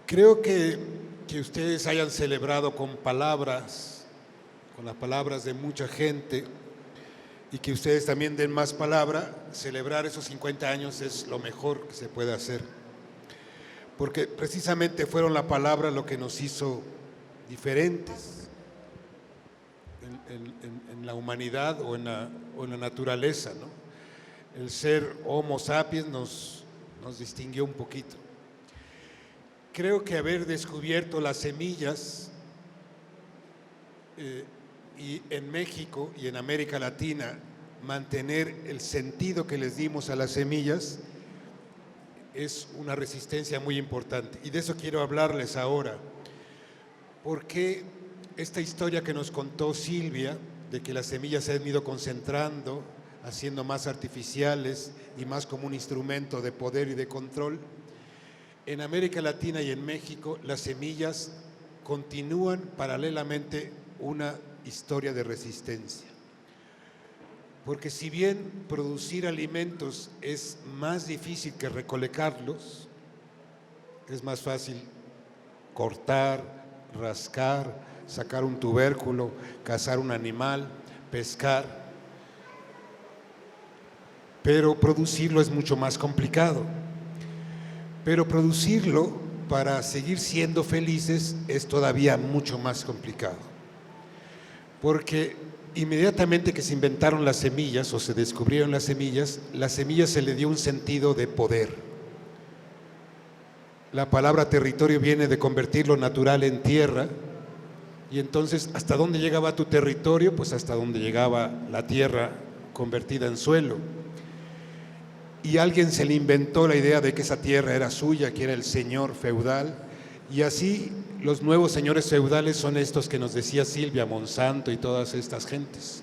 Creo que ustedes hayan celebrado con palabras, con las palabras de mucha gente, y que ustedes también den más palabra. Celebrar esos 50 años es lo mejor que se puede hacer, porque precisamente fueron la palabra lo que nos hizo diferentes en la humanidad o en la naturaleza, ¿no? El ser Homo sapiens nos distinguió un poquito. Creo que haber descubierto las semillas y en México y en América Latina mantener el sentido que les dimos a las semillas es una resistencia muy importante. Y de eso quiero hablarles ahora, porque esta historia que nos contó Silvia, de que las semillas se han ido concentrando, haciendo más artificiales y más como un instrumento de poder y de control, en América Latina y en México las semillas continúan paralelamente una historia de resistencia. Porque si bien producir alimentos es más difícil que recolectarlos, es más fácil cortar, rascar, sacar un tubérculo, cazar un animal, pescar, pero producirlo es mucho más complicado. Pero producirlo para seguir siendo felices es todavía mucho más complicado, porque inmediatamente que se inventaron las semillas o se descubrieron las semillas se le dio un sentido de poder. La palabra territorio viene de convertir lo natural en tierra, y entonces, ¿hasta dónde llegaba tu territorio? Pues hasta donde llegaba la tierra convertida en suelo. Y a alguien se le inventó la idea de que esa tierra era suya, que era el señor feudal, y así los nuevos señores feudales son estos que nos decía Silvia, Monsanto y todas estas gentes.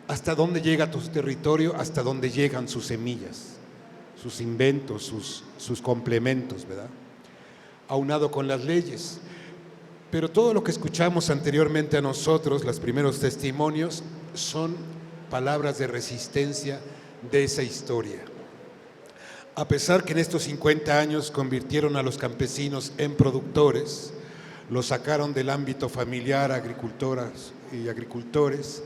¿Hasta dónde llega tu territorio? Hasta dónde llegan sus semillas, sus inventos, sus complementos, ¿verdad? Aunado con las leyes. Pero todo lo que escuchamos anteriormente a nosotros, los primeros testimonios, son palabras de resistencia de esa historia. A pesar que en estos 50 años convirtieron a los campesinos en productores, los sacaron del ámbito familiar, agricultoras y agricultores,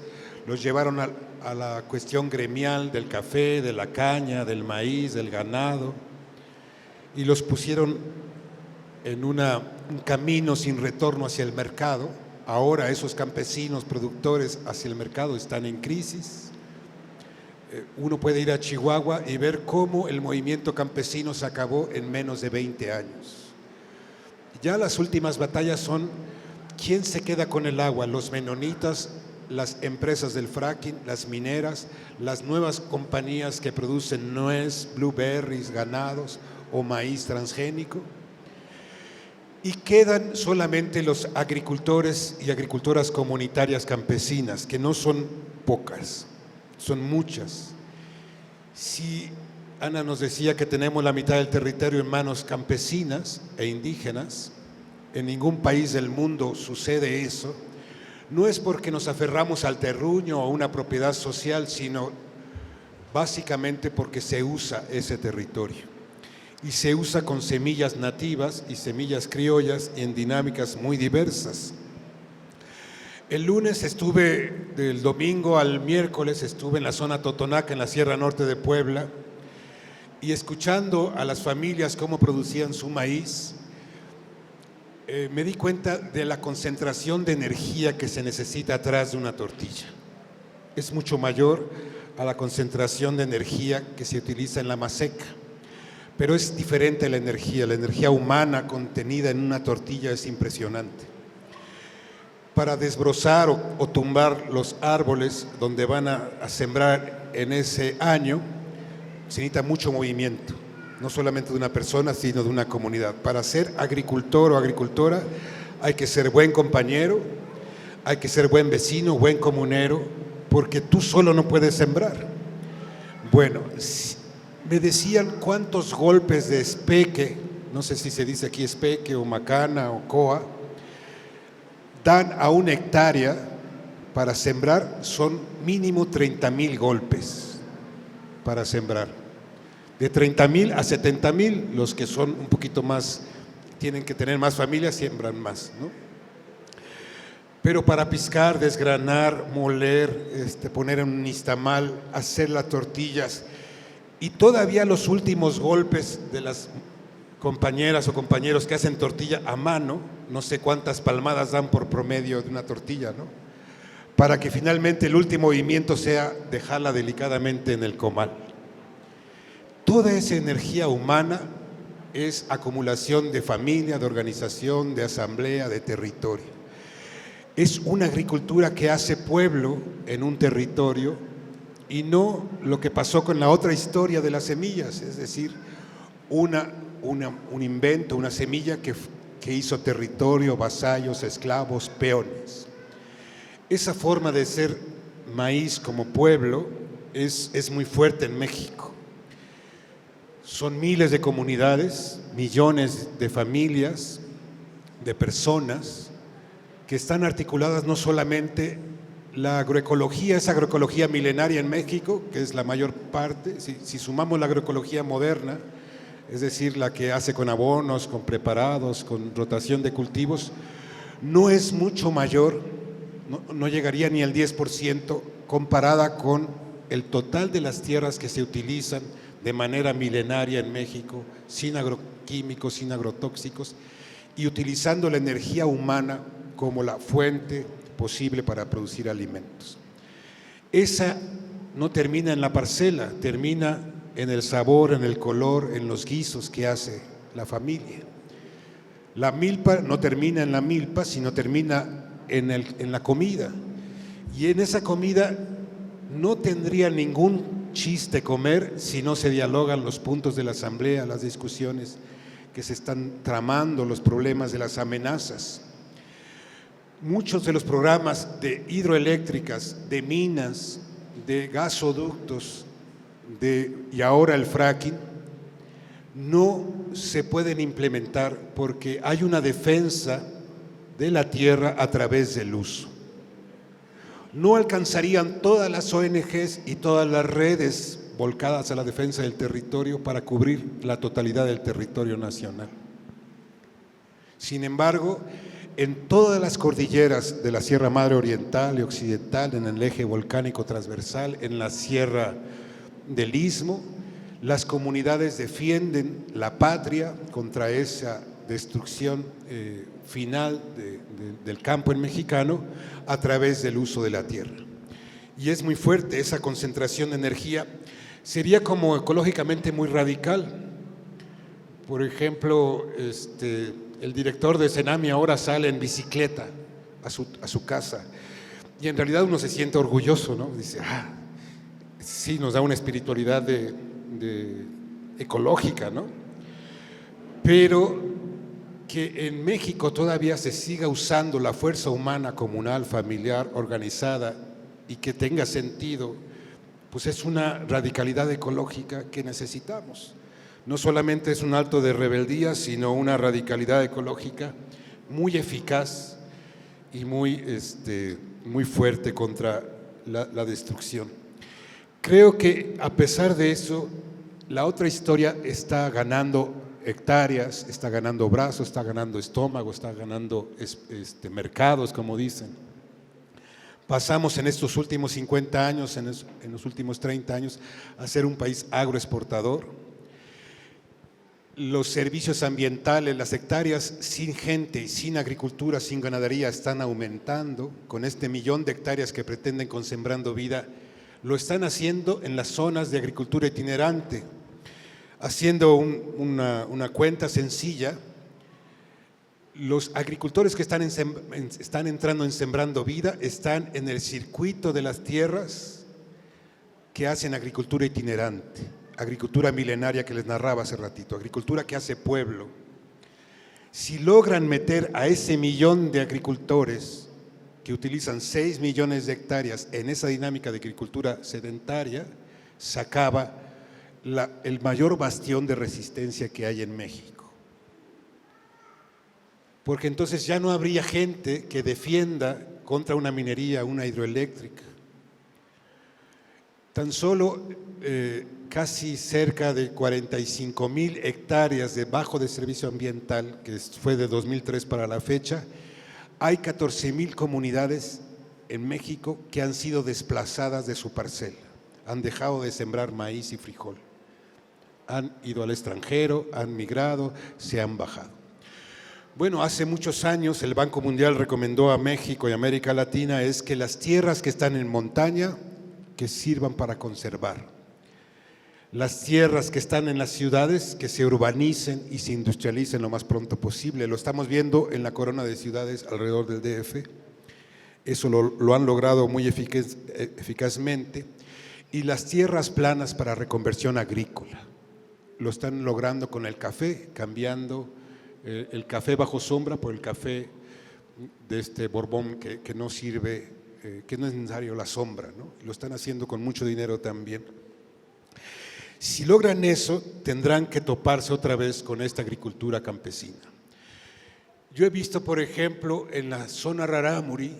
los llevaron a la cuestión gremial del café, de la caña, del maíz, del ganado, y los pusieron en un camino sin retorno hacia el mercado. Ahora esos campesinos productores hacia el mercado están en crisis. Uno puede ir a Chihuahua y ver cómo el movimiento campesino se acabó en menos de 20 años. Ya las últimas batallas son quién se queda con el agua, los menonitas, las empresas del fracking, las mineras, las nuevas compañías que producen nuez, blueberries, ganados o maíz transgénico. Y quedan solamente los agricultores y agricultoras comunitarias campesinas, que no son pocas, son muchas. Si Ana nos decía que tenemos la mitad del territorio en manos campesinas e indígenas, en ningún país del mundo sucede eso. No es porque nos aferramos al terruño o a una propiedad social, sino básicamente porque se usa ese territorio. Y se usa con semillas nativas y semillas criollas y en dinámicas muy diversas. El lunes estuve, del domingo al miércoles, estuve en la zona Totonaca, en la Sierra Norte de Puebla, y escuchando a las familias cómo producían su maíz, me di cuenta de la concentración de energía que se necesita atrás de una tortilla. Es mucho mayor a la concentración de energía que se utiliza en la maseca. Pero es diferente la energía humana contenida en una tortilla es impresionante. Para desbrozar o tumbar los árboles donde van a sembrar en ese año, se necesita mucho movimiento, no solamente de una persona, sino de una comunidad. Para ser agricultor o agricultora hay que ser buen compañero, hay que ser buen vecino, buen comunero, porque tú solo no puedes sembrar. Bueno, me decían cuántos golpes de espeque, no sé si se dice aquí espeque o macana o coa, dan a una hectárea para sembrar. Son mínimo 30,000 golpes para sembrar. De 30,000 a 70,000, los que son un poquito más tienen que tener más familias, siembran más, ¿no? Pero para piscar, desgranar, moler, poner en un nixtamal, hacer las tortillas y todavía los últimos golpes de las compañeras o compañeros que hacen tortilla a mano, no sé cuántas palmadas dan por promedio de una tortilla, ¿no? Para que finalmente el último movimiento sea dejarla delicadamente en el comal. Toda esa energía humana es acumulación de familia, de organización, de asamblea, de territorio. Es una agricultura que hace pueblo en un territorio y no lo que pasó con la otra historia de las semillas, es decir, un invento, una semilla que hizo territorio, vasallos, esclavos, peones. Esa forma de ser maíz como pueblo es muy fuerte en México. Son miles de comunidades, millones de familias, de personas que están articuladas no solamente la agroecología, esa agroecología milenaria en México, que es la mayor parte, si sumamos la agroecología moderna, es decir, la que hace con abonos, con preparados, con rotación de cultivos, no es mucho mayor, no llegaría ni al 10% comparada con el total de las tierras que se utilizan de manera milenaria en México, sin agroquímicos, sin agrotóxicos, y utilizando la energía humana como la fuente posible para producir alimentos. Esa no termina en la parcela, termina en el sabor, en el color, en los guisos que hace la familia. La milpa no termina en la milpa, sino termina en la comida. Y en esa comida no tendría ningún chiste comer si no se dialogan los puntos de la asamblea, las discusiones que se están tramando, los problemas de las amenazas. Muchos de los programas de hidroeléctricas, de minas, de gasoductos y ahora el fracking no se pueden implementar porque hay una defensa de la tierra a través del uso. No alcanzarían todas las ONGs y todas las redes volcadas a la defensa del territorio para cubrir la totalidad del territorio nacional. Sin embargo, en todas las cordilleras de la Sierra Madre Oriental y Occidental, en el eje volcánico transversal, en la Sierra del Istmo, las comunidades defienden la patria contra esa destrucción final del campo en mexicano a través del uso de la tierra. Y es muy fuerte esa concentración de energía. Sería como ecológicamente muy radical. Por ejemplo, el director de Cenami ahora sale en bicicleta a su casa y en realidad uno se siente orgulloso, ¿no? Dice, sí, nos da una espiritualidad ecológica, ¿no? Pero que en México todavía se siga usando la fuerza humana comunal, familiar, organizada y que tenga sentido, pues es una radicalidad ecológica que necesitamos. No solamente es un acto de rebeldía, sino una radicalidad ecológica muy eficaz y muy fuerte contra la destrucción. Creo que a pesar de eso, la otra historia está ganando hectáreas, está ganando brazos, está ganando estómago, está ganando mercados, como dicen. Pasamos en estos últimos 50 años, en los últimos 30 años, a ser un país agroexportador. Los servicios ambientales, las hectáreas sin gente, sin agricultura, sin ganadería están aumentando. Con este 1.000.000 de hectáreas que pretenden con Sembrando Vida, lo están haciendo en las zonas de agricultura itinerante. Haciendo una cuenta sencilla, los agricultores que están entrando en Sembrando Vida están en el circuito de las tierras que hacen agricultura itinerante, agricultura milenaria que les narraba hace ratito, agricultura que hace pueblo. Si logran meter a ese 1.000.000 de agricultores que utilizan 6 millones de hectáreas en esa dinámica de agricultura sedentaria, se acaba el mayor bastión de resistencia que hay en México. Porque entonces ya no habría gente que defienda contra una minería, una hidroeléctrica. Tan solo casi cerca de 45,000 hectáreas de bajo de servicio ambiental, que fue de 2003 para la fecha, hay 14,000 comunidades en México que han sido desplazadas de su parcela, han dejado de sembrar maíz y frijol, han ido al extranjero, han migrado, se han bajado. Bueno, hace muchos años el Banco Mundial recomendó a México y América Latina es que las tierras que están en montaña que sirvan para conservar. Las tierras que están en las ciudades que se urbanicen y se industrialicen lo más pronto posible. Lo estamos viendo en la corona de ciudades alrededor del DF. Eso lo han logrado muy eficazmente. Y las tierras planas para reconversión agrícola. Lo están logrando con el café, cambiando el café bajo sombra por el café de este Borbón que no sirve, que no es necesario la sombra, ¿no? Lo están haciendo con mucho dinero también. Si logran eso, tendrán que toparse otra vez con esta agricultura campesina. Yo he visto, por ejemplo, en la zona Rarámuri,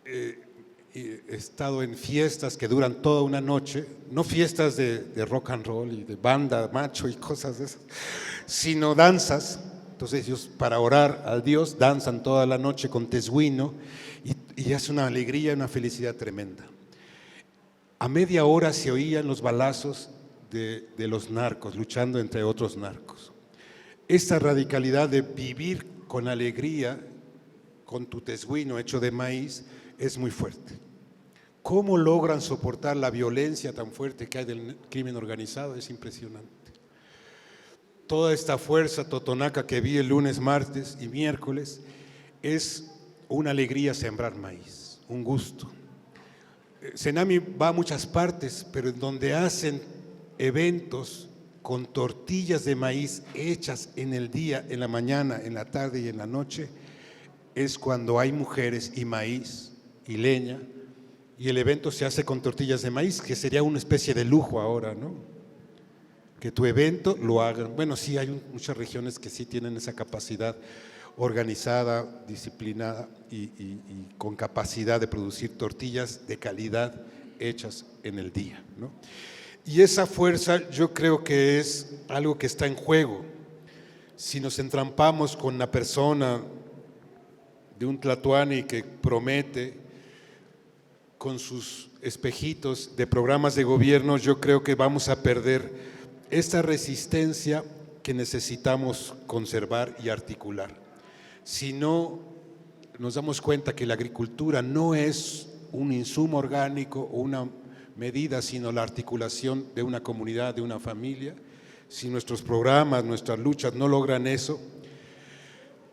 he estado en fiestas que duran toda una noche, no fiestas de rock and roll y de banda, macho y cosas de esas, sino danzas. Entonces ellos, para orar al Dios, danzan toda la noche con tesguino y es una alegría, una felicidad tremenda. A media hora se oían los balazos de los narcos, luchando entre otros narcos. Esta radicalidad de vivir con alegría, con tu tesguino hecho de maíz, es muy fuerte. ¿Cómo logran soportar la violencia tan fuerte que hay del crimen organizado? Es impresionante. Toda esta fuerza totonaca que vi el lunes, martes y miércoles es una alegría sembrar maíz, un gusto. Senami va a muchas partes, pero en donde hacen eventos con tortillas de maíz hechas en el día, en la mañana, en la tarde y en la noche, es cuando hay mujeres y maíz y leña, y el evento se hace con tortillas de maíz, que sería una especie de lujo ahora, ¿no? Que tu evento lo hagan. Bueno, sí, hay muchas regiones que sí tienen esa capacidad organizada, disciplinada y con capacidad de producir tortillas de calidad hechas en el día, ¿no? Y esa fuerza yo creo que es algo que está en juego. Si nos entrampamos con la persona de un tlatoani que promete con sus espejitos de programas de gobierno, yo creo que vamos a perder esta resistencia que necesitamos conservar y articular. Si no nos damos cuenta que la agricultura no es un insumo orgánico o una medida, sino la articulación de una comunidad, de una familia, si nuestros programas, nuestras luchas no logran eso,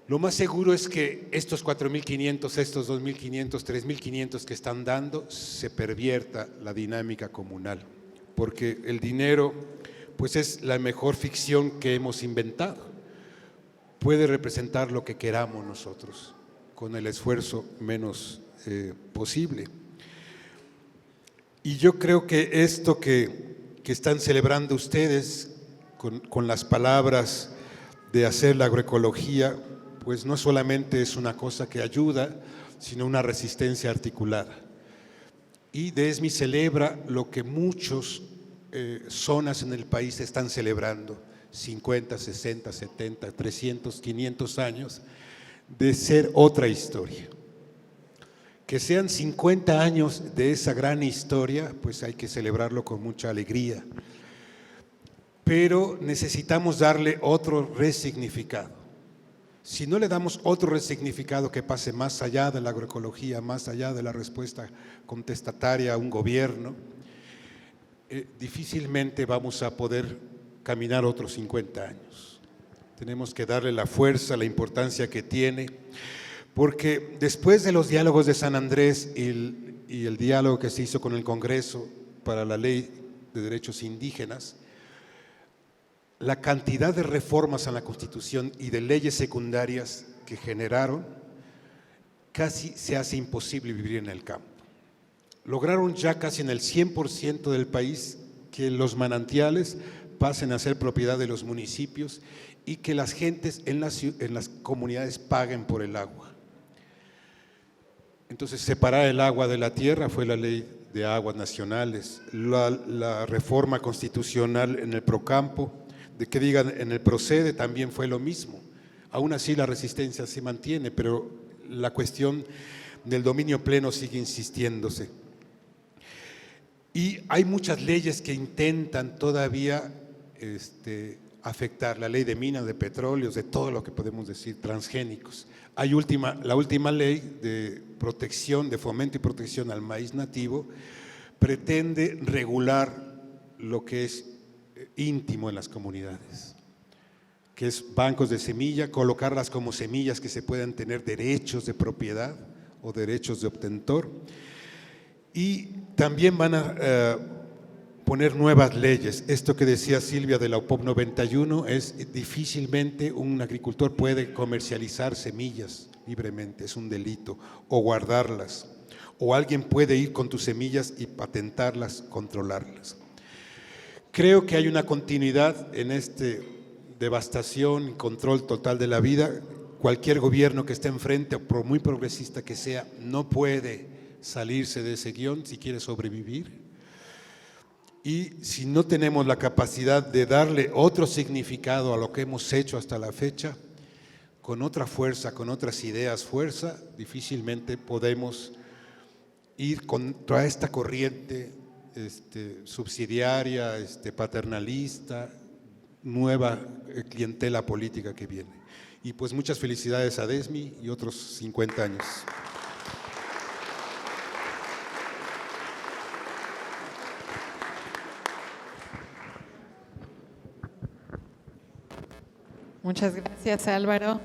lo más seguro es que estos 4.500, estos 2.500, 3.500 que están dando, se pervierta la dinámica comunal, porque el dinero pues es la mejor ficción que hemos inventado. Puede representar lo que queramos nosotros, con el esfuerzo menos posible. Y yo creo que esto que están celebrando ustedes con las palabras de hacer la agroecología, pues no solamente es una cosa que ayuda, sino una resistencia articulada. Y DESMI celebra lo que muchos zonas en el país están celebrando, 50, 60, 70, 300, 500 años de ser otra historia. Que sean 50 años de esa gran historia, pues hay que celebrarlo con mucha alegría. Pero necesitamos darle otro resignificado. Si no le damos otro resignificado que pase más allá de la agroecología, más allá de la respuesta contestataria a un gobierno, difícilmente vamos a poder caminar otros 50 años. Tenemos que darle la fuerza, la importancia que tiene, porque después de los diálogos de San Andrés y el diálogo que se hizo con el Congreso para la Ley de Derechos Indígenas, la cantidad de reformas a la Constitución y de leyes secundarias que generaron, casi se hace imposible vivir en el campo. Lograron ya casi en el 100% del país que los manantiales pasen a ser propiedad de los municipios y que las gentes en las comunidades paguen por el agua. Entonces, separar el agua de la tierra fue la ley de aguas nacionales, la reforma constitucional en el Procampo, de que digan en el Procede también fue lo mismo. Aún así la resistencia se mantiene, pero la cuestión del dominio pleno sigue insistiéndose. Y hay muchas leyes que intentan todavía afectar, la ley de minas, de petróleos, de todo lo que podemos decir, transgénicos. Hay la última ley de protección, de fomento y protección al maíz nativo, pretende regular lo que es íntimo en las comunidades, que es bancos de semilla, colocarlas como semillas que se puedan tener derechos de propiedad o derechos de obtentor. Y también van a poner nuevas leyes. Esto que decía Silvia de la UPOP 91 es difícilmente un agricultor puede comercializar semillas libremente, es un delito, o guardarlas, o alguien puede ir con tus semillas y patentarlas, controlarlas. Creo que hay una continuidad en devastación y control total de la vida. Cualquier gobierno que esté enfrente, por muy progresista que sea, no puede salirse de ese guión si quiere sobrevivir. Y si no tenemos la capacidad de darle otro significado a lo que hemos hecho hasta la fecha, con otra fuerza, con otras ideas, difícilmente podemos ir contra esta corriente subsidiaria, paternalista, nueva clientela política que viene. Y pues muchas felicidades a Desmi y otros 50 años. Muchas gracias, Álvaro.